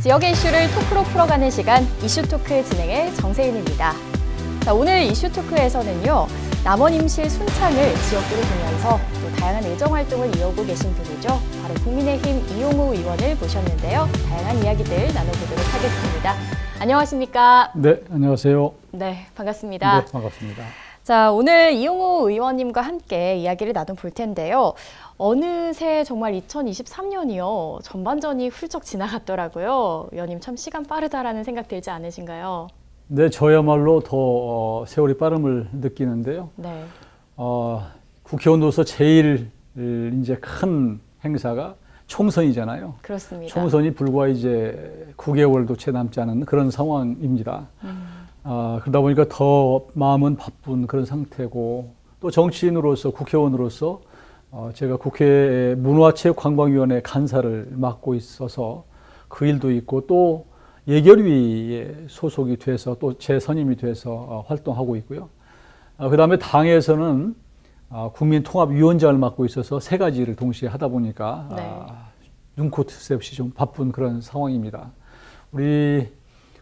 지역의 이슈를 토크로 풀어가는 시간 이슈토크 진행의 정세윤입니다. 자, 오늘 이슈토크에서는요. 남원 임실 순창을 지역구로 두면서 또 다양한 애정활동을 이어오고 계신 분이죠. 바로 국민의힘 이용우 의원을 모셨는데요. 다양한 이야기들 나눠보도록 하겠습니다. 안녕하십니까? 네, 안녕하세요. 네, 반갑습니다. 네, 반갑습니다. 자, 오늘 이용우 의원님과 함께 이야기를 나눠볼 텐데요. 어느새 정말 2023년이요. 전반전이 훌쩍 지나갔더라고요. 의원님 참 시간 빠르다라는 생각 들지 않으신가요? 네, 저야말로 더 세월이 빠름을 느끼는데요. 네. 국회의원으로서 제일 이제 큰 행사가 총선이잖아요. 그렇습니다. 총선이 불과 이제 9개월도 채 남지 않은 그런 상황입니다. 그러다 보니까 더 마음은 바쁜 그런 상태고, 또 정치인으로서 국회의원으로서 제가 국회 문화체육관광위원회 간사를 맡고 있어서 그 일도 있고, 또 예결위에 소속이 돼서 또 제 선임이 돼서 활동하고 있고요. 그 다음에 당에서는 국민통합위원장을 맡고 있어서 세 가지를 동시에 하다 보니까 네. 눈코 뜰 없이 좀 바쁜 그런 상황입니다. 우리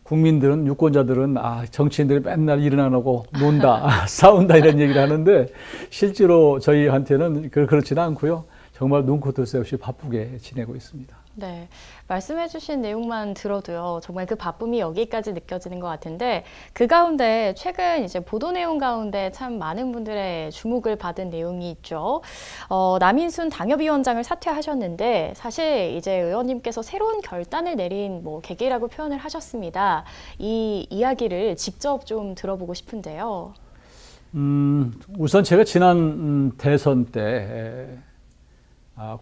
국민들은, 유권자들은 정치인들이 맨날 일 안 하고 논다, 싸운다 이런 얘기를 하는데, 실제로 저희한테는 그렇지는 않고요. 정말 눈코 뜰 새 없이 바쁘게 지내고 있습니다. 네, 말씀해주신 내용만 들어도요, 정말 그 바쁨이 여기까지 느껴지는 것 같은데, 그 가운데 최근 이제 보도 내용 가운데 참 많은 분들의 주목을 받은 내용이 있죠. 남인순 당협위원장을 사퇴하셨는데, 사실 이제 의원님께서 새로운 결단을 내린 계기라고 표현을 하셨습니다. 이 이야기를 직접 좀 들어보고 싶은데요. 우선 제가 지난 대선 때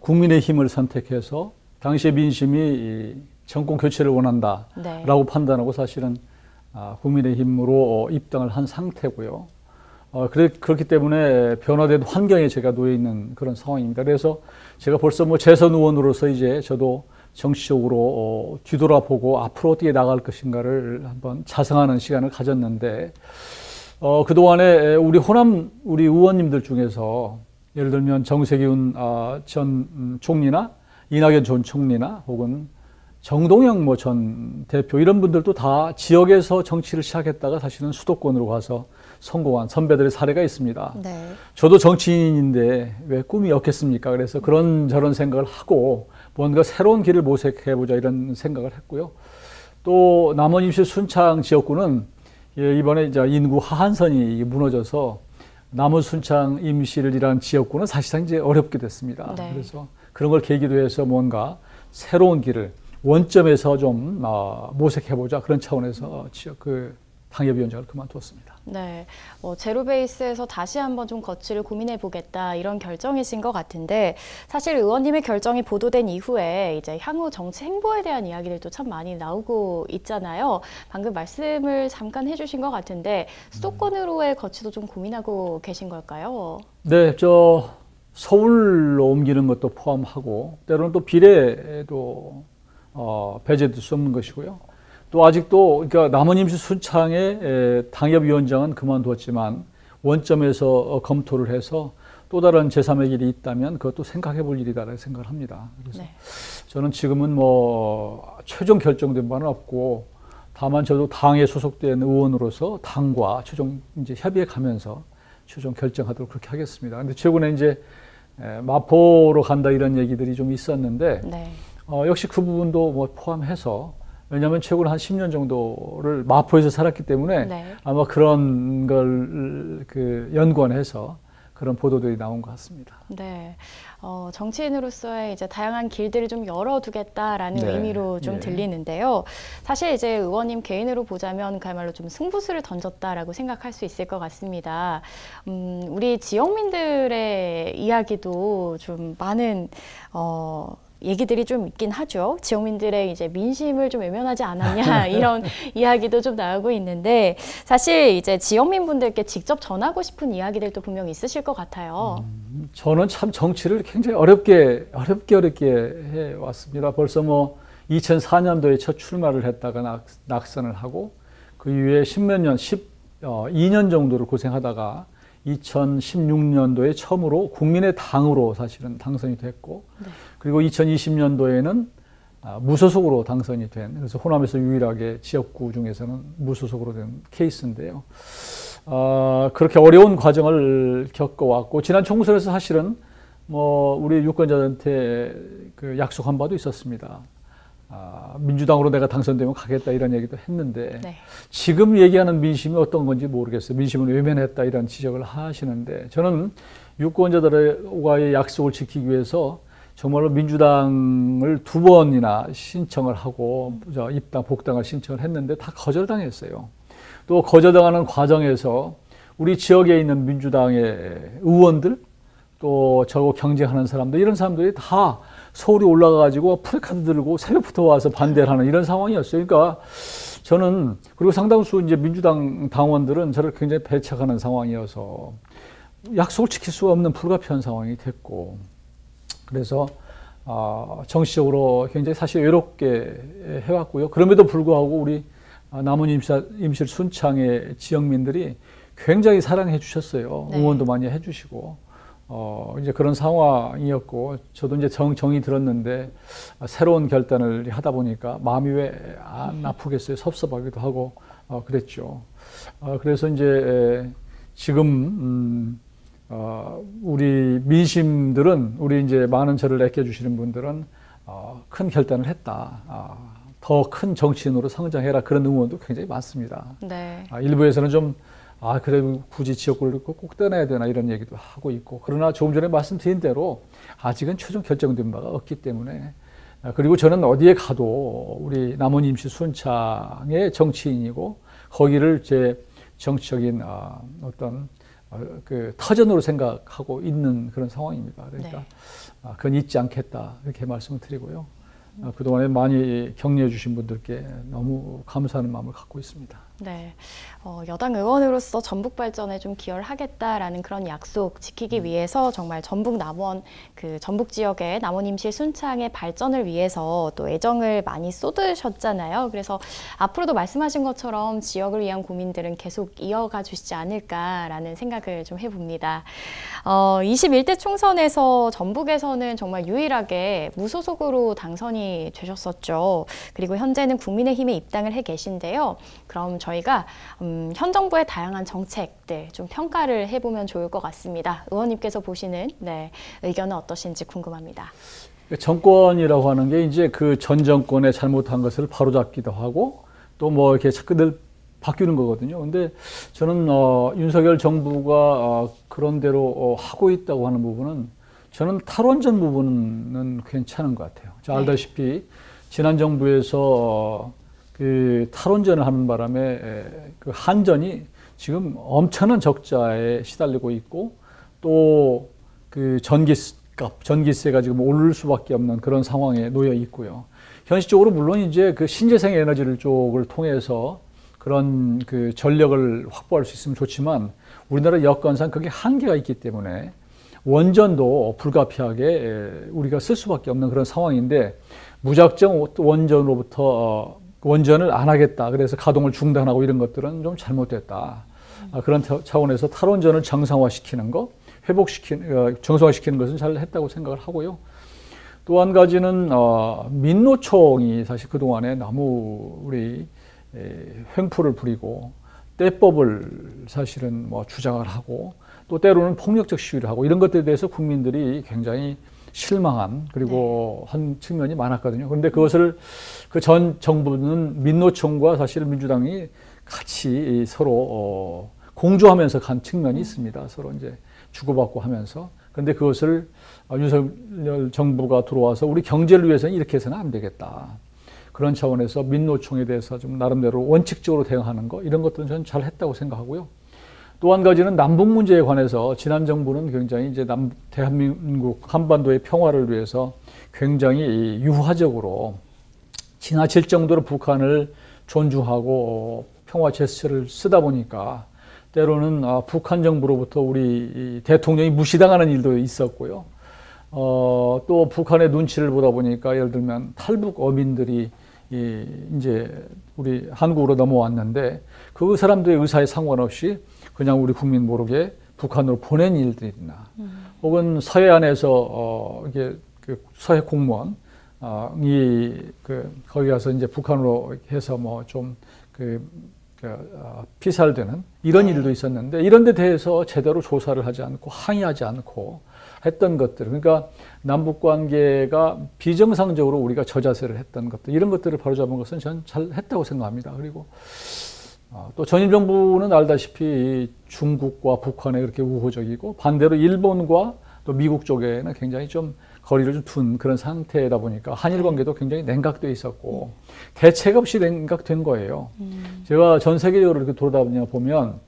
국민의힘을 선택해서 당시의 민심이 정권 교체를 원한다라고 판단하고 사실은 국민의힘으로 입당을 한 상태고요. 그렇기 때문에 변화된 환경에 제가 놓여 있는 그런 상황입니다. 그래서 제가 벌써 재선 의원으로서 이제 저도 정치적으로 뒤돌아보고 앞으로 어떻게 나갈 것인가를 한번 자성하는 시간을 가졌는데, 그동안에 우리 호남 우리 의원님들 중에서 예를 들면 정세균 전 총리나 이낙연 전 총리나 혹은 정동영 전 대표, 이런 분들도 다 지역에서 정치를 시작했다가 사실은 수도권으로 가서 성공한 선배들의 사례가 있습니다. 네. 저도 정치인인데 왜 꿈이 없겠습니까? 그래서 그런저런 생각을 하고 뭔가 새로운 길을 모색해보자 이런 생각을 했고요. 또 남원 임실 순창 지역구는 이번에 이제 인구 하한선이 무너져서 남원 순창 임실이라는 지역구는 사실상 이제 어렵게 됐습니다. 네. 그래서 그런 걸 계기로 해서 뭔가 새로운 길을 원점에서 좀 모색해보자, 그런 차원에서 당협위원장을 그만두었습니다. 네, 제로베이스에서 다시 한번 좀 거취를 고민해보겠다 이런 결정이신 것 같은데, 사실 의원님의 결정이 보도된 이후에 이제 향후 정치 행보에 대한 이야기들도 참 많이 나오고 있잖아요. 방금 말씀을 잠깐 해주신 것 같은데 수도권으로의 거취도 좀 고민하고 계신 걸까요? 네, 서울로 옮기는 것도 포함하고 때로는 또 비례도 배제될 수 없는 것이고요. 또 아직도 그러니까 남원 임실 순창의 당협위원장은 그만두었지만 원점에서 검토를 해서 또 다른 제3의 길이 있다면 그것도 생각해 볼 일이다라고 생각을 합니다. 그래서 네. 저는 지금은 최종 결정된 바는 없고, 다만 저도 당에 소속된 의원으로서 당과 최종 이제 협의해 가면서 최종 결정하도록 그렇게 하겠습니다. 근데 최근에 이제 마포로 간다 이런 얘기들이 좀 있었는데, 네. 역시 그 부분도 포함해서, 왜냐하면 최근 한 10년 정도를 마포에서 살았기 때문에 네. 아마 그런 걸 연관해서 그런 보도들이 나온 것 같습니다. 네, 정치인으로서의 이제 다양한 길들을 좀 열어두겠다라는 네. 의미로 좀 들리는데요. 사실 이제 의원님 개인으로 보자면 그야말로 좀 승부수를 던졌다라고 생각할 수 있을 것 같습니다. 우리 지역민들의 이야기도 좀 많은 얘기들이 좀 있긴 하죠. 지역민들의 이제 민심을 좀 외면하지 않았냐 이런 이야기도 좀 나오고 있는데, 사실 이제 지역민분들께 직접 전하고 싶은 이야기들도 분명히 있으실 것 같아요. 저는 참 정치를 굉장히 어렵게 해왔습니다. 벌써 2004년도에 첫 출마를 했다가 낙선을 하고, 그 이후에 12년 정도를 고생하다가 2016년도에 처음으로 국민의 당으로 사실은 당선이 됐고, 네. 그리고 2020년도에는 무소속으로 당선이 된, 그래서 호남에서 유일하게 지역구 중에서는 무소속으로 된 케이스인데요. 그렇게 어려운 과정을 겪어왔고, 지난 총선에서 사실은 우리 유권자한테 그 약속한 바도 있었습니다. 민주당으로 내가 당선되면 가겠다 이런 얘기도 했는데, 네. 지금 얘기하는 민심이 어떤 건지 모르겠어요. 민심은 외면했다 이런 지적을 하시는데, 저는 유권자들과의 약속을 지키기 위해서 정말로 민주당을 2번이나 신청을 하고 입당, 복당을 신청을 했는데 다 거절당했어요. 또 거절당하는 과정에서 우리 지역에 있는 민주당의 의원들, 또 저거 경쟁하는 사람들, 이런 사람들이 다 서울에 올라가가지고 프레카드 들고 새벽부터 와서 반대를 하는 이런 상황이었어요. 그러니까 저는, 그리고 상당수 이제 민주당 당원들은 저를 굉장히 배척하는 상황이어서 약속을 지킬 수 없는 불가피한 상황이 됐고, 그래서 정치적으로 굉장히 사실 외롭게 해왔고요. 그럼에도 불구하고 우리 남원 임실 순창의 지역민들이 굉장히 사랑해 주셨어요. 네. 응원도 많이 해주시고, 이제 그런 상황이었고, 저도 이제 정이 들었는데, 새로운 결단을 하다 보니까 마음이 왜 안 아프겠어요. 섭섭하기도 하고, 그랬죠. 그래서 이제 지금, 우리 민심들은, 우리 이제 많은 저를 아껴주시는 분들은, 큰 결단을 했다. 더 큰 정치인으로 성장해라. 그런 응원도 굉장히 많습니다. 네. 일부에서는 좀, 그래도 굳이 지역구를 꼭 떠나야 되나 이런 얘기도 하고 있고, 그러나 조금 전에 말씀드린 대로 아직은 최종 결정된 바가 없기 때문에, 그리고 저는 어디에 가도 우리 남원 임시 순창의 정치인이고, 거기를 제 정치적인 어떤 그 터전으로 생각하고 있는 그런 상황입니다. 그러니까 네. 그건 잊지 않겠다 이렇게 말씀을 드리고요. 그동안에 많이 격려해 주신 분들께 너무 감사하는 마음을 갖고 있습니다. 네, 여당 의원으로서 전북 발전에 좀 기여를 하겠다라는 그런 약속 지키기 위해서 정말 전북 남원, 그 전북 지역의 남원 임실 순창의 발전을 위해서 또 애정을 많이 쏟으셨잖아요. 그래서 앞으로도 말씀하신 것처럼 지역을 위한 고민들은 계속 이어가 주시지 않을까라는 생각을 좀 해봅니다. 21대 총선에서 전북에서는 정말 유일하게 무소속으로 당선이 되셨었죠. 그리고 현재는 국민의힘에 입당을 해 계신데요. 그럼 저희가 현 정부의 다양한 정책들 좀 평가를 해보면 좋을 것 같습니다. 의원님께서 보시는 의견은 어떠신지 궁금합니다. 정권이라고 하는 게 이제 그 전 정권의 잘못한 것을 바로잡기도 하고 또 뭐 이렇게 자꾸 늘 바뀌는 거거든요. 근데 저는 윤석열 정부가 그런 대로 하고 있다고 하는 부분은 저는 탈원전 부분은 괜찮은 것 같아요. 알다시피 지난 정부에서 그 탈원전을 하는 바람에 그 한전이 지금 엄청난 적자에 시달리고 있고 또 그 전기세가 지금 오를 수밖에 없는 그런 상황에 놓여 있고요. 현실적으로 물론 이제 그 신재생 에너지를 쪽을 통해서 그런 그 전력을 확보할 수 있으면 좋지만 우리나라 여건상 그게 한계가 있기 때문에 원전도 불가피하게 우리가 쓸 수밖에 없는 그런 상황인데 무작정 원전으로부터 원전을 안 하겠다. 그래서 가동을 중단하고 이런 것들은 좀 잘못됐다. 그런 차원에서 탈원전을 정상화시키는 거, 정상화시키는 것은 잘 했다고 생각을 하고요. 또 한 가지는 민노총이 사실 그동안에 너무 우리 횡포를 부리고 떼법을 사실은 주장을 하고 또 때로는 폭력적 시위를 하고 이런 것들에 대해서 국민들이 굉장히 실망한 그리고 한 측면이 많았거든요. 그런데 그것을 그 전 정부는 민노총과 사실 민주당이 같이 서로 공조하면서 간 측면이 있습니다. 서로 이제 주고받고 하면서. 그런데 그것을 윤석열 정부가 들어와서 우리 경제를 위해서는 이렇게 해서는 안 되겠다. 그런 차원에서 민노총에 대해서 좀 나름대로 원칙적으로 대응하는 거 이런 것들은 저는 잘 했다고 생각하고요. 또 한 가지는 남북 문제에 관해서 지난 정부는 굉장히 이제 대한민국 한반도의 평화를 위해서 굉장히 유화적으로 지나칠 정도로 북한을 존중하고 평화 제스처를 쓰다 보니까 때로는 북한 정부로부터 우리 대통령이 무시당하는 일도 있었고요. 또 북한의 눈치를 보다 보니까 예를 들면 탈북 어민들이 이제 우리 한국으로 넘어왔는데 그 사람들의 의사에 상관없이 그냥 우리 국민 모르게 북한으로 보낸 일들이나 혹은 서해안에서 이게 그 서해 공무원 거기 가서 이제 북한으로 해서 뭐 좀 피살되는 이런 일도 있었는데 이런 데 대해서 제대로 조사를 하지 않고 항의하지 않고 했던 것들, 그러니까 남북 관계가 비정상적으로 우리가 저자세를 했던 것들, 이런 것들을 바로잡은 것은 저는 잘 했다고 생각합니다. 그리고 또 전임 정부는 알다시피 중국과 북한에 그렇게 우호적이고 반대로 일본과 또 미국 쪽에는 굉장히 좀 거리를 좀 둔 그런 상태다 보니까 한일 관계도 굉장히 냉각돼 있었고 대책 없이 냉각된 거예요. 제가 전 세계적으로 이렇게 돌아다니며 보면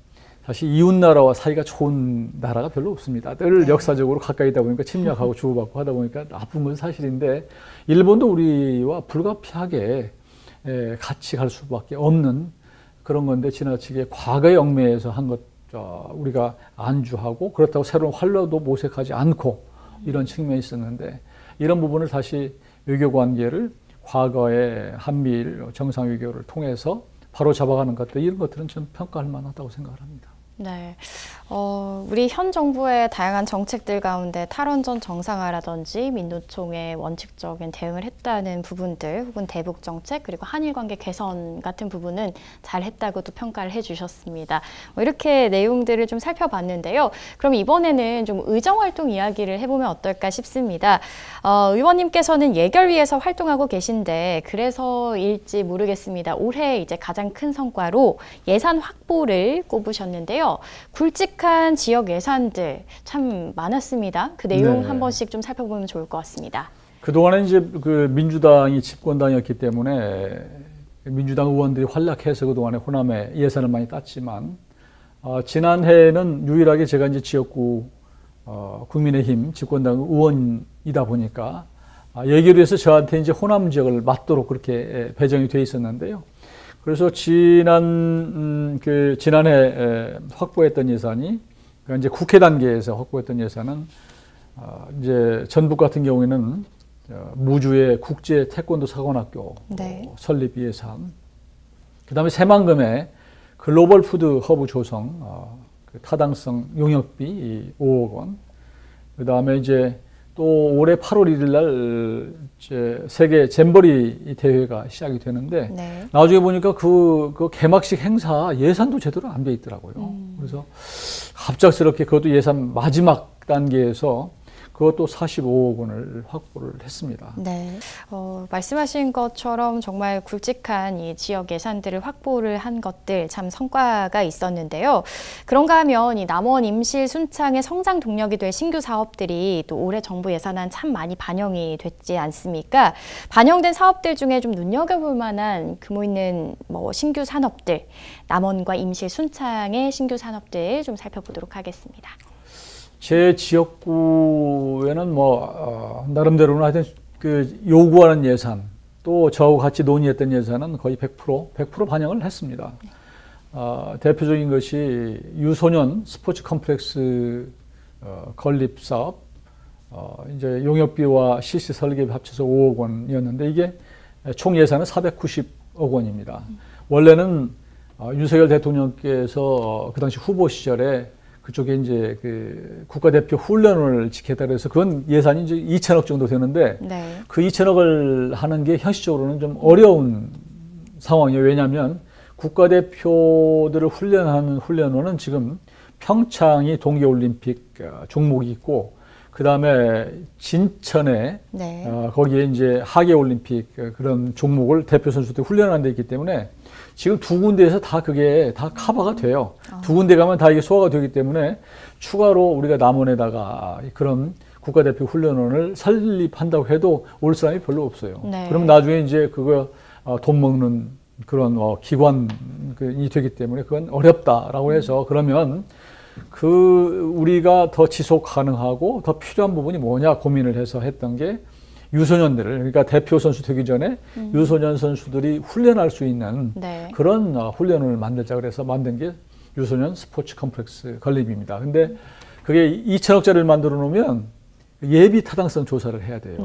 사실 이웃 나라와 사이가 좋은 나라가 별로 없습니다. 늘 역사적으로 가까이 있다 보니까 침략하고 주고받고 하다 보니까 나쁜 건 사실인데 일본도 우리와 불가피하게 같이 갈 수밖에 없는 그런 건데 지나치게 과거의 얽매에서 한 것 우리가 안주하고 그렇다고 새로운 활로도 모색하지 않고 이런 측면이 있었는데 이런 부분을 다시 외교 관계를 과거의 한미일 정상 외교를 통해서 바로 잡아가는 것들, 이런 것들은 좀 평가할 만하다고 생각을 합니다. 네, 우리 현 정부의 다양한 정책들 가운데 탈원전 정상화라든지 민노총의 원칙적인 대응을 했다는 부분들, 혹은 대북 정책, 그리고 한일 관계 개선 같은 부분은 잘 했다고도 평가를 해주셨습니다. 이렇게 내용들을 좀 살펴봤는데요. 그럼 이번에는 좀 의정활동 이야기를 해보면 어떨까 싶습니다. 의원님께서는 예결위에서 활동하고 계신데 그래서일지 모르겠습니다. 올해 이제 가장 큰 성과로 예산 확보를 꼽으셨는데요. 굵직한 지역 예산들 참 많았습니다. 그 내용 한 번씩 좀 살펴보면 좋을 것 같습니다. 그동안에 이제 민주당이 집권당이었기 때문에 민주당 의원들이 활약해서 그동안에 호남에 예산을 많이 땄지만 지난해에는 유일하게 제가 이제 지역구 국민의힘 집권당 의원이다 보니까 예결위에서 저한테 이제 호남 지역을 맡도록 그렇게 배정이 돼 있었는데요. 그래서 지난해 확보했던 예산이, 그러니까 이제 국회 단계에서 확보했던 예산은 이제 전북 같은 경우에는 무주의 국제 태권도 사관학교 설립 예산, 그다음에 새만금에 글로벌 푸드 허브 조성 타당성 용역비 5억 원, 그다음에 이제 또 올해 8월 1일 날 이제 세계 잼버리 대회가 시작이 되는데 나중에 보니까 그 개막식 행사 예산도 제대로 안 돼 있더라고요. 그래서 갑작스럽게 그것도 예산 마지막 단계에서 그것도 45억 원을 확보를 했습니다. 네, 말씀하신 것처럼 정말 굵직한 이 지역 예산들을 확보를 한 것들 참 성과가 있었는데요. 그런가 하면 이 남원 임실 순창의 성장 동력이 될 신규 사업들이 또 올해 정부 예산안 참 많이 반영이 됐지 않습니까? 반영된 사업들 중에 좀 눈여겨볼 만한 규모 있는 신규 산업들, 남원과 임실 순창의 신규 산업들 좀 살펴보도록 하겠습니다. 제 지역구에는 나름대로는 하여튼 요구하는 예산, 또 저하고 같이 논의했던 예산은 거의 100% 반영을 했습니다. 대표적인 것이 유소년 스포츠 컴플렉스 건립 사업, 이제 용역비와 실시 설계비 합쳐서 5억 원이었는데 이게 총 예산은 490억 원입니다. 원래는 윤석열 대통령께서 그 당시 후보 시절에 그쪽에 이제 국가대표 훈련을 지켰다 그래서 그건 예산이 이제 2천억 정도 되는데 그 2천억을 하는 게 현실적으로는 좀 어려운 상황이에요. 왜냐하면 국가대표들을 훈련하는 훈련원은 지금 평창이 동계올림픽 종목이 있고 그 다음에 진천에 거기에 이제 하계올림픽 그런 종목을 대표 선수들 훈련하는 데 있기 때문에 지금 두 군데에서 다 그게 다 커버가 돼요. 두 군데 가면 다 이게 소화가 되기 때문에 추가로 우리가 남원에다가 그런 국가대표 훈련원을 설립한다고 해도 올 사람이 별로 없어요. 그러면 나중에 이제 그거 돈 먹는 그런 기관이 되기 때문에 그건 어렵다라고 해서 그러면 우리가 더 지속 가능하고 더 필요한 부분이 뭐냐 고민을 해서 했던 게 유소년들을, 그러니까 대표 선수 되기 전에 유소년 선수들이 훈련할 수 있는 그런 훈련을 만들자 그래서 만든 게 유소년 스포츠 컴플렉스 건립입니다. 근데 그게 2천억짜리를 만들어 놓으면 예비 타당성 조사를 해야 돼요.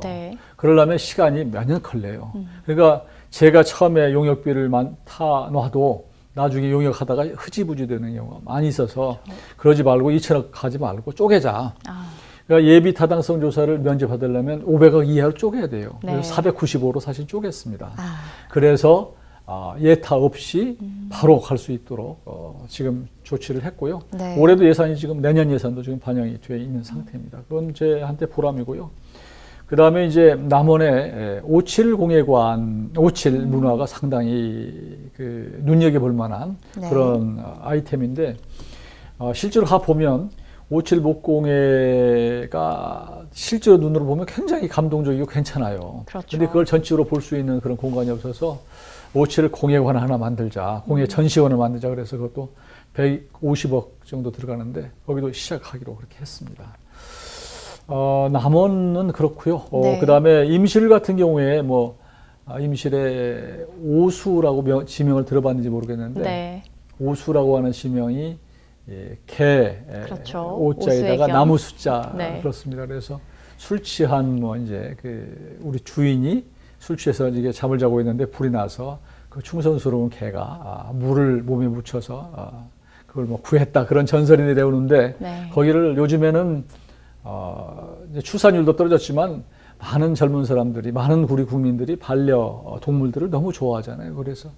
그러려면 시간이 몇 년 걸려요. 그러니까 제가 처음에 용역비를 타 놔도 나중에 용역하다가 흐지부지 되는 경우가 많이 있어서 그러지 말고 2천억 가지 말고 쪼개자. 그러니까 예비 타당성 조사를 면제받으려면 500억 이하로 쪼개야 돼요. 네. 그래서 495로 사실 쪼갰습니다. 그래서 예타 없이 바로 갈 수 있도록 지금 조치를 했고요. 네. 올해도 예산이 지금 내년 예산도 지금 반영이 되어 있는 상태입니다. 그건 제한테 보람이고요. 그 다음에 이제 남원의 57 공예관, 57 문화가 상당히 그 눈여겨볼 만한 네. 그런 아이템인데 실제로 가 보면 57 목공예가 실제로 눈으로 보면 굉장히 감동적이고 괜찮아요. 그렇죠. 근데 그걸 전체적으로 볼 수 있는 그런 공간이 없어서 57 공예관 하나 만들자, 공예 전시원을 만들자 그래서 그것도 150억 정도 들어가는데 거기도 시작하기로 그렇게 했습니다. 남원은 그렇고요. 네. 그다음에 임실 같은 경우에 뭐 임실의 오수라고 지명을 들어봤는지 모르겠는데 네. 오수라고 하는 지명이 개, 그렇죠. 오자에다가 나무 숫자 네. 그렇습니다. 그래서 술 취한 뭐 이제 그 우리 주인이 술 취해서 이게 잠을 자고 있는데 불이 나서 그 충성스러운 개가 물을 몸에 묻혀서 그걸 뭐 구했다 그런 전설이 내려오는데 네. 거기를 요즘에는 이제 출산율도 떨어졌지만 많은 젊은 사람들이 많은 우리 국민들이 반려동물들을 너무 좋아하잖아요. 그래서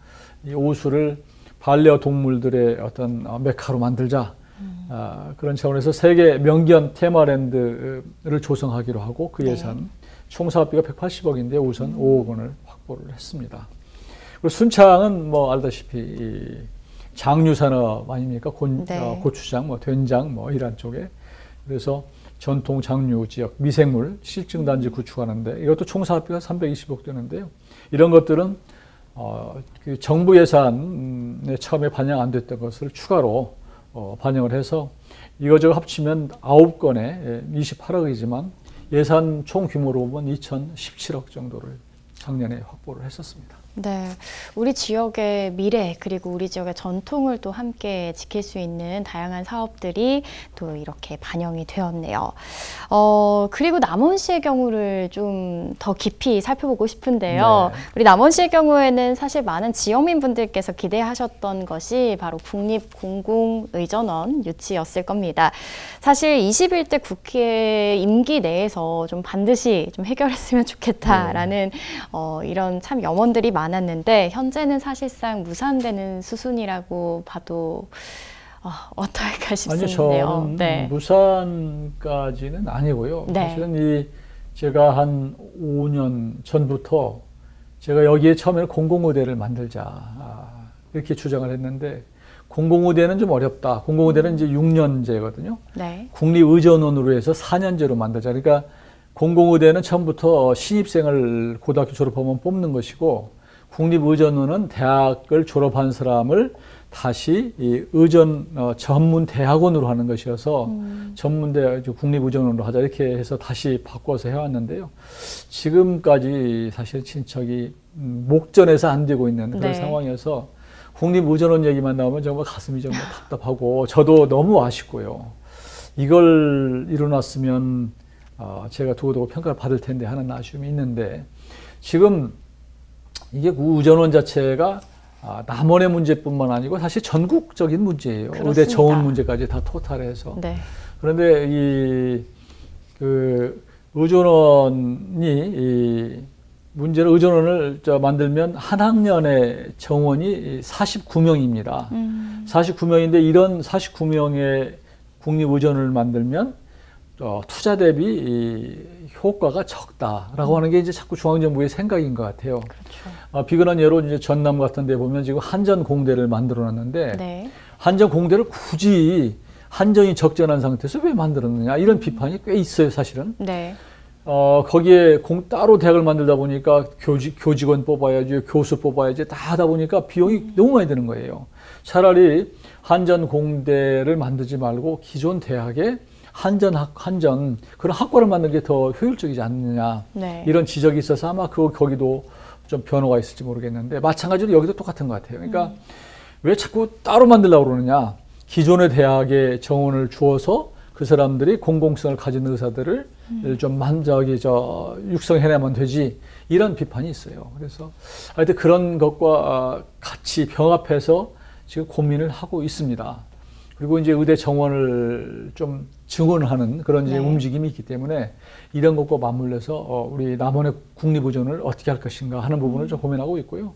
이 오수를 반려동물들의 어떤 메카로 만들자 그런 차원에서 세계 명견 테마랜드를 조성하기로 하고 그 예산 총 사업비가 180억인데 우선 5억 원을 확보를 했습니다. 그리고 순창은 뭐 알다시피 장유산업 아닙니까? 고추장, 뭐 된장 뭐 이런 쪽에 그래서 전통 장류 지역 미생물 실증 단지 구축하는데 이것도 총 사업비가 320억 되는데요. 이런 것들은 그 정부 예산에 처음에 반영 안 됐던 것을 추가로 반영을 해서 이거저거 합치면 9건에 28억이지만 예산 총 규모로 보면 2017억 정도를 작년에 확보를 했었습니다. 네, 우리 지역의 미래 그리고 우리 지역의 전통을 또 함께 지킬 수 있는 다양한 사업들이 또 이렇게 반영이 되었네요. 그리고 남원시의 경우를 좀 더 깊이 살펴보고 싶은데요. 네. 우리 남원시의 경우에는 사실 많은 지역민분들께서 기대하셨던 것이 바로 국립공공의전원 유치였을 겁니다. 사실 21대 국회 임기 내에서 좀 반드시 좀 해결했으면 좋겠다라는 이런 참 염원들이 많았는데 현재는 사실상 무산되는 수순이라고 봐도 어떨까 싶은데요. 아니 저는 네. 무산까지는 아니고요. 네. 사실은 제가 한 5년 전부터 제가 여기에 처음에는 공공의대를 만들자 이렇게 주장을 했는데 공공의대는 좀 어렵다. 공공의대는 이제 6년제거든요. 네. 국립의전원으로 해서 4년제로 만들자. 그러니까 공공의대는 처음부터 신입생을 고등학교 졸업하면 뽑는 것이고 국립의전원은 대학을 졸업한 사람을 다시 이 의전 전문 대학원으로 하는 것이어서 전문대 국립의전원으로 하자 이렇게 해서 다시 바꿔서 해왔는데요. 지금까지 사실 친척이 목전에서 안 되고 있는 그런 상황이어서 국립의전원 얘기만 나오면 정말 가슴이 정말 답답하고 저도 너무 아쉽고요. 이걸 이뤄놨으면 제가 두고두고 평가를 받을 텐데 하는 아쉬움이 있는데 지금 이게 의전원 자체가 남원의 문제뿐만 아니고 사실 전국적인 문제예요. 그렇습니다. 의대 정원 문제까지 다 토탈해서. 네. 그런데 의전원이 문제는 의전원을 만들면 한 학년의 정원이 49명입니다. 49명인데 이런 49명의 국립의전을 만들면 투자 대비 효과가 적다라고 하는 게 이제 자꾸 중앙정부의 생각인 것 같아요. 그렇죠. 비근한 예로 이제 전남 같은 데 보면 지금 한전공대를 만들어 놨는데 네. 한전공대를 굳이 한전이 적전한 상태에서 왜 만들었느냐 이런 비판이 꽤 있어요, 사실은. 네. 거기에 따로 대학을 만들다 보니까 교직원 뽑아야지, 교수 뽑아야지 다 하다 보니까 비용이 너무 많이 드는 거예요. 차라리 한전공대를 만들지 말고 기존 대학에 한전 그런 학과를 만드는 게 더 효율적이지 않느냐 네. 이런 지적이 있어서 아마 거기도 좀 변화가 있을지 모르겠는데 마찬가지로 여기도 똑같은 것 같아요. 그러니까 왜 자꾸 따로 만들려고 그러느냐. 기존의 대학에 정원을 주어서 그 사람들이 공공성을 가진 의사들을 좀 육성해내면 되지 이런 비판이 있어요. 그래서 하여튼 그런 것과 같이 병합해서 지금 고민을 하고 있습니다. 그리고 이제 의대 정원을 좀 증원하는 그런 이제 움직임이 있기 때문에 이런 것과 맞물려서 우리 남원의 국립의전을 어떻게 할 것인가 하는 부분을 좀 고민하고 있고요.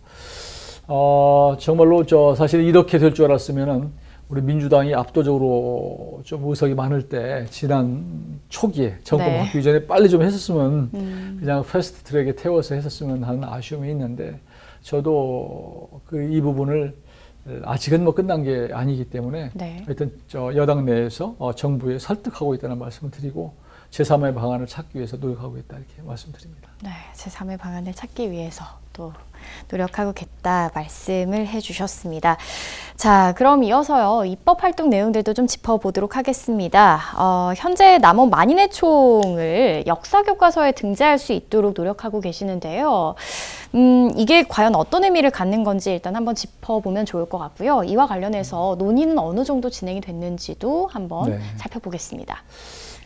정말로 사실 이렇게 될 줄 알았으면은 우리 민주당이 압도적으로 좀 의석이 많을 때 지난 초기에 정권 바뀌기 전에 빨리 좀 했었으면 그냥 패스트 트랙에 태워서 했었으면 하는 아쉬움이 있는데 저도 이 부분을 아직은 뭐 끝난 게 아니기 때문에 하여튼 여당 내에서 정부에 설득하고 있다는 말씀을 드리고 제3의 방안을 찾기 위해서 노력하고 있다 이렇게 말씀드립니다. 네, 제3의 방안을 찾기 위해서 또 노력하고 있다 말씀을 해주셨습니다. 자, 그럼 이어서요 입법 활동 내용들도 좀 짚어보도록 하겠습니다. 현재 남원 만인의 총을 역사 교과서에 등재할 수 있도록 노력하고 계시는데요. 이게 과연 어떤 의미를 갖는 건지 일단 한번 짚어보면 좋을 것 같고요. 이와 관련해서 논의는 어느 정도 진행이 됐는지도 한번 살펴보겠습니다.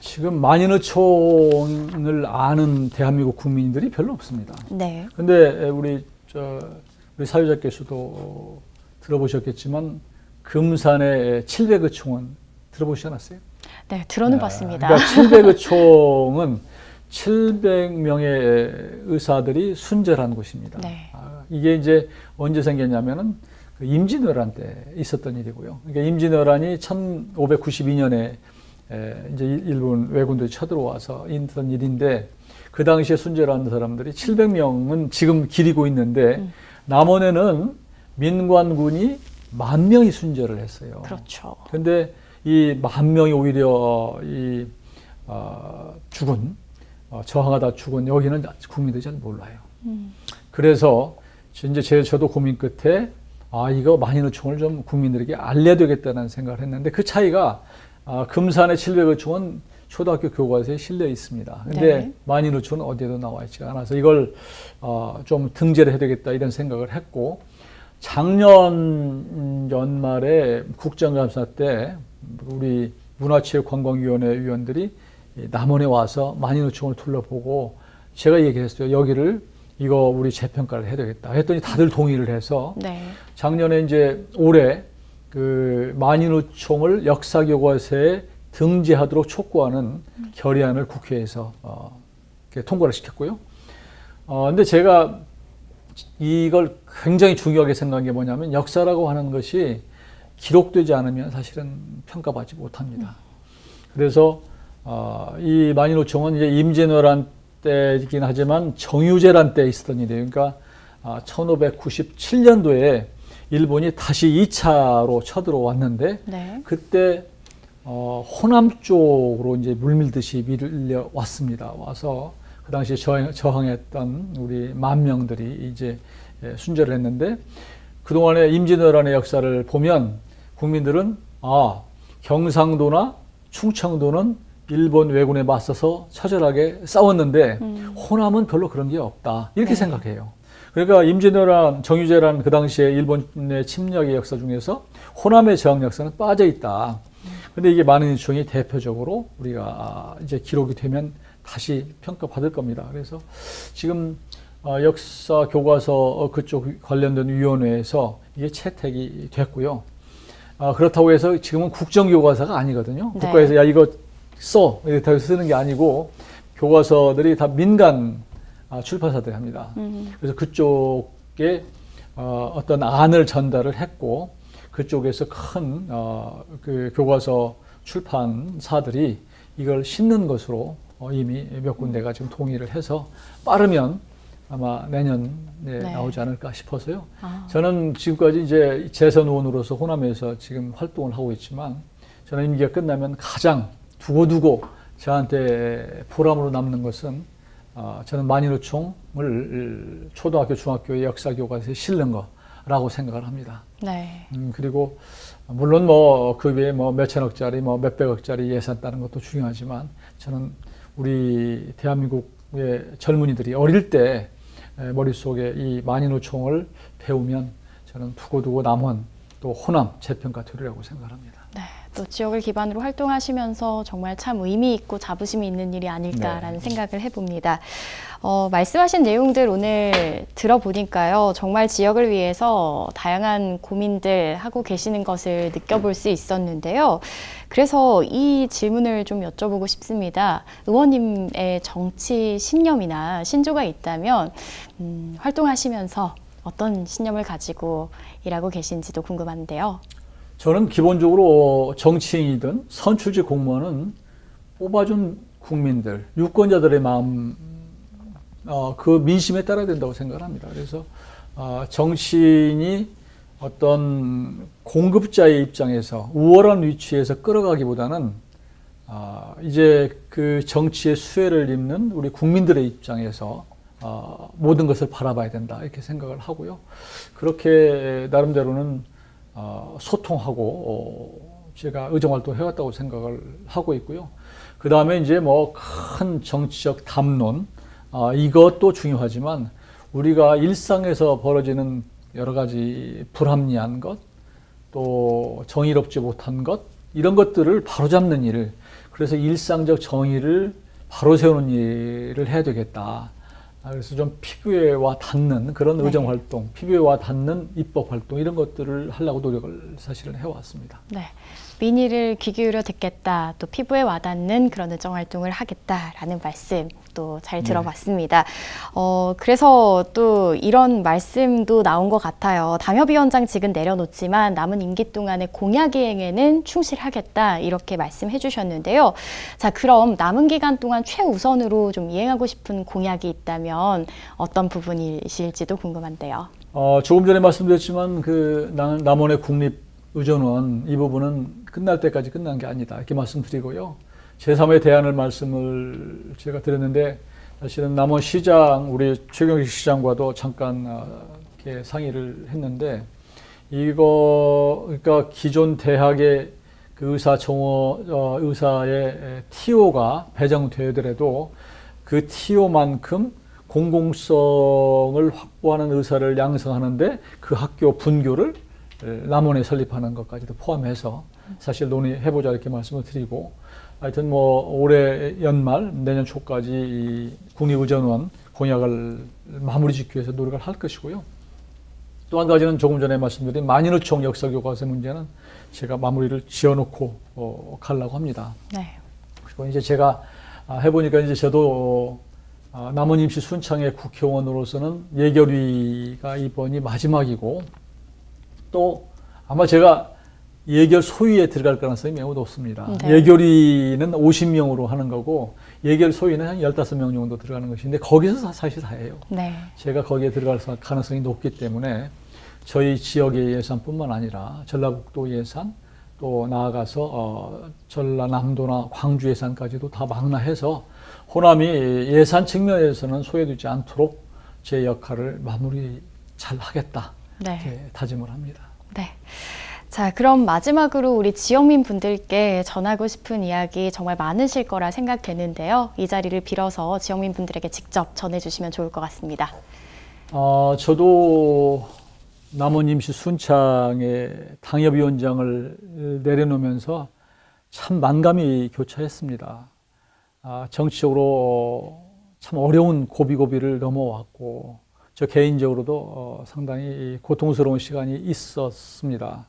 지금 만인의 총을 아는 대한민국 국민들이 별로 없습니다. 네. 근데 우리 사회자께서도 들어보셨겠지만 금산의 700의 총은 들어보시지 않았어요? 네, 들어는 봤습니다. 그러니까 700의 총은 700명의 의사들이 순절한 곳입니다. 네. 이게 이제 언제 생겼냐면은 임진왜란 때 있었던 일이고요. 그러니까 임진왜란이 1592년에 이제 일본 왜군들이 쳐들어와서 있던 일인데 그 당시에 순절한 사람들이 700명은 지금 기리고 있는데 남원에는 민관군이 10,000명이 순절을 했어요. 그렇죠. 근데 이 10,000명이 오히려 죽은 저항하다 죽은 여기는 국민들이 잘 몰라요. 그래서 이제 저도 고민 끝에 이거 만인의 총을 좀 국민들에게 알려야 되겠다는 생각을 했는데 그 차이가 금산의 700의 총은 초등학교 교과서에 실려 있습니다. 근데 만인의 총은 어디에도 나와 있지가 않아서 이걸 좀 등재를 해야 되겠다 이런 생각을 했고 작년 연말에 국정감사 때 우리 문화체육관광위원회 위원들이 남원에 와서 만인의 총을 둘러보고 제가 얘기했어요. 여기를 이거 우리 재평가를 해야 되겠다 했더니 다들 동의를 해서 작년에 이제 올해 그 만인의 총을 역사교과서에 등재하도록 촉구하는 결의안을 국회에서 통과를 시켰고요. 근데 제가 이걸 굉장히 중요하게 생각한 게 뭐냐면 역사라고 하는 것이 기록되지 않으면 사실은 평가받지 못합니다. 그래서 이 만인의 총은 이제 임진왜란 때이긴 하지만 정유재란 때 있었던 일이에요. 그러니까 1597년도에 일본이 다시 2차로 쳐들어왔는데 그때 호남 쪽으로 이제 물밀듯이 밀려왔습니다. 와서 그 당시에 저항했던 우리 만명들이 이제 순절을 했는데 그동안의 임진왜란의 역사를 보면 국민들은 경상도나 충청도는 일본 왜군에 맞서서 처절하게 싸웠는데 호남은 별로 그런 게 없다 이렇게 생각해요. 그러니까 임진왜란, 정유재란 그 당시에 일본의 침략의 역사 중에서 호남의 저항 역사는 빠져 있다. 근데 이게 만인의 총이 대표적으로 우리가 이제 기록이 되면 다시 평가받을 겁니다. 그래서 지금 역사 교과서 그쪽 관련된 위원회에서 이게 채택이 됐고요. 그렇다고 해서 지금은 국정교과서가 아니거든요. 국가에서 야 이거 써 이렇게 쓰는 게 아니고 교과서들이 다 민간 출판사들이 합니다. 그래서 그쪽에 어떤 안을 전달을 했고 그쪽에서 큰 그 교과서 출판사들이 이걸 싣는 것으로 이미 몇 군데가 지금 동의를 해서 빠르면 아마 내년에 나오지 않을까 싶어서요. 저는 지금까지 이제 재선 의원으로서 호남에서 지금 활동을 하고 있지만 저는 임기가 끝나면 가장 두고두고 저한테 보람으로 남는 것은 저는 만인의 총을 초등학교, 중학교의 역사 교과서에 실는 거라고 생각을 합니다. 그리고 물론 뭐 그 외에 뭐 몇천억짜리, 뭐 몇백억짜리 예산 따는 것도 중요하지만 저는 우리 대한민국의 젊은이들이 어릴 때 머릿속에 이 만인의 총을 배우면 저는 두고두고 남원 또 호남 재평가 되리라고 생각합니다. 네, 또 지역을 기반으로 활동하시면서 정말 참 의미 있고 자부심이 있는 일이 아닐까라는 생각을 해봅니다. 말씀하신 내용들 오늘 들어보니까요, 정말 지역을 위해서 다양한 고민들 하고 계시는 것을 느껴볼 수 있었는데요. 그래서 이 질문을 좀 여쭤보고 싶습니다. 의원님의 정치 신념이나 신조가 있다면 활동하시면서 어떤 신념을 가지고 일하고 계신지도 궁금한데요. 저는 기본적으로 정치인이든 선출직 공무원은 뽑아준 국민들, 유권자들의 마음, 그 민심에 따라야 된다고 생각을 합니다. 그래서 정치인이 어떤 공급자의 입장에서 우월한 위치에서 끌어가기보다는 이제 그 정치의 수혜를 입는 우리 국민들의 입장에서 모든 것을 바라봐야 된다 이렇게 생각을 하고요. 그렇게 나름대로는 소통하고 제가 의정활동 해왔다고 생각을 하고 있고요. 그 다음에 이제 뭐 큰 정치적 담론 이것도 중요하지만 우리가 일상에서 벌어지는 여러 가지 불합리한 것, 또 정의롭지 못한 것 이런 것들을 바로잡는 일, 그래서 일상적 정의를 바로 세우는 일을 해야 되겠다. 그래서 좀 피부에 와 닿는 그런 의정활동, 피부에 와 닿는 입법활동 이런 것들을 하려고 노력을 사실은 해왔습니다. 네, 민의를 귀 기울여 듣겠다, 또 피부에 와닿는 그런 의정활동을 하겠다라는 말씀 또 잘 들어봤습니다. 그래서 또 이런 말씀도 나온 것 같아요. 당협위원장직은 내려놓지만 남은 임기 동안의 공약 이행에는 충실하겠다 이렇게 말씀해 주셨는데요. 자, 그럼 남은 기간 동안 최우선으로 좀 이행하고 싶은 공약이 있다면 어떤 부분이실지도 궁금한데요. 조금 전에 말씀드렸지만 그 남원의 국립의전원 이 부분은 끝날 때까지 끝난 게 아니다 이렇게 말씀드리고요. 제3의 대안을 말씀을 제가 드렸는데 사실은 남원시장 우리 최경식 시장과도 잠깐 이렇게 상의를 했는데 이거 그러니까 기존 대학의 그 의사의 TO가 배정되더라도 그 TO만큼 공공성을 확보하는 의사를 양성하는데 그 학교 분교를 남원에 설립하는 것까지도 포함해서 사실 논의해보자 이렇게 말씀을 드리고, 하여튼 뭐 올해 연말 내년 초까지 이 국립의전원 공약을 마무리 짓기 위해서 노력을 할 것이고요. 또 한 가지는 조금 전에 말씀드린 만인의총 역사교과서 문제는 제가 마무리를 지어놓고 가려고 합니다. 네. 그리고 이제 제가 해보니까 이제 저도 남원 임시 순창의 국회의원으로서는 예결위가 이번이 마지막이고, 또 아마 제가 예결 소위에 들어갈 가능성이 매우 높습니다. 네. 예결위는 50명으로 하는 거고 예결 소위는 한 15명 정도 들어가는 것인데 거기서 사실 다예요. 네. 제가 거기에 들어갈 가능성이 높기 때문에 저희 지역의 예산뿐만 아니라 전라북도 예산, 또 나아가서 전라남도나 광주 예산까지도 다 망라해서 호남이 예산 측면에서는 소외되지 않도록 제 역할을 마무리 잘 하겠다. 네. 이렇게 다짐을 합니다. 네. 자, 그럼 마지막으로 우리 지역민 분들께 전하고 싶은 이야기 정말 많으실 거라 생각되는데요. 이 자리를 빌어서 지역민 분들에게 직접 전해주시면 좋을 것 같습니다. 저도 남원 임시 순창의 당협위원장을 내려놓으면서 참 만감이 교차했습니다. 정치적으로 참 어려운 고비고비를 넘어왔고 저 개인적으로도 상당히 고통스러운 시간이 있었습니다.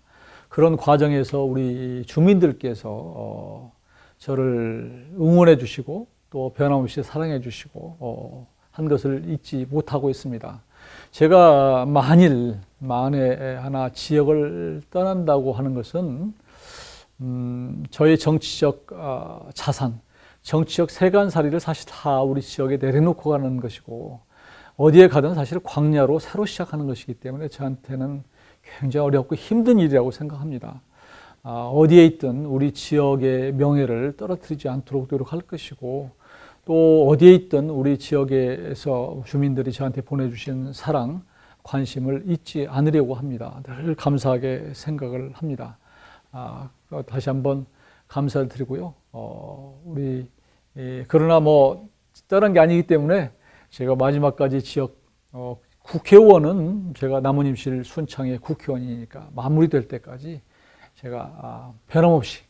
그런 과정에서 우리 주민들께서 저를 응원해 주시고 또 변함없이 사랑해 주시고 한 것을 잊지 못하고 있습니다. 제가 만에 하나 지역을 떠난다고 하는 것은 저의 정치적 자산, 정치적 세간살이를 사실 다 우리 지역에 내려놓고 가는 것이고 어디에 가든 사실 광야로 새로 시작하는 것이기 때문에 저한테는 굉장히 어렵고 힘든 일이라고 생각합니다. 어디에 있든 우리 지역의 명예를 떨어뜨리지 않도록 노력할 것이고 또 어디에 있든 우리 지역에서 주민들이 저한테 보내주신 사랑, 관심을 잊지 않으려고 합니다. 늘 감사하게 생각을 합니다. 다시 한번 감사를 드리고요. 그러나 뭐 떠난 게 아니기 때문에 제가 마지막까지 지역 국회의원은 제가 남은 임실 순창의 국회의원이니까 마무리될 때까지 제가 변함없이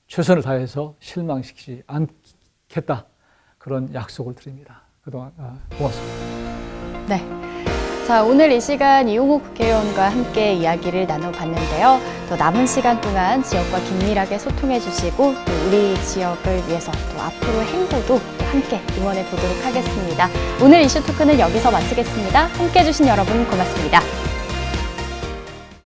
최선을 다해서 실망시키지 않겠다, 그런 약속을 드립니다. 그동안 고맙습니다. 네. 자, 오늘 이 시간 이용호 국회의원과 함께 이야기를 나눠봤는데요. 또 남은 시간 동안 지역과 긴밀하게 소통해 주시고 또 우리 지역을 위해서 또 앞으로 행보도 또 함께 응원해 보도록 하겠습니다. 오늘 이슈 토크는 여기서 마치겠습니다. 함께 해주신 여러분 고맙습니다.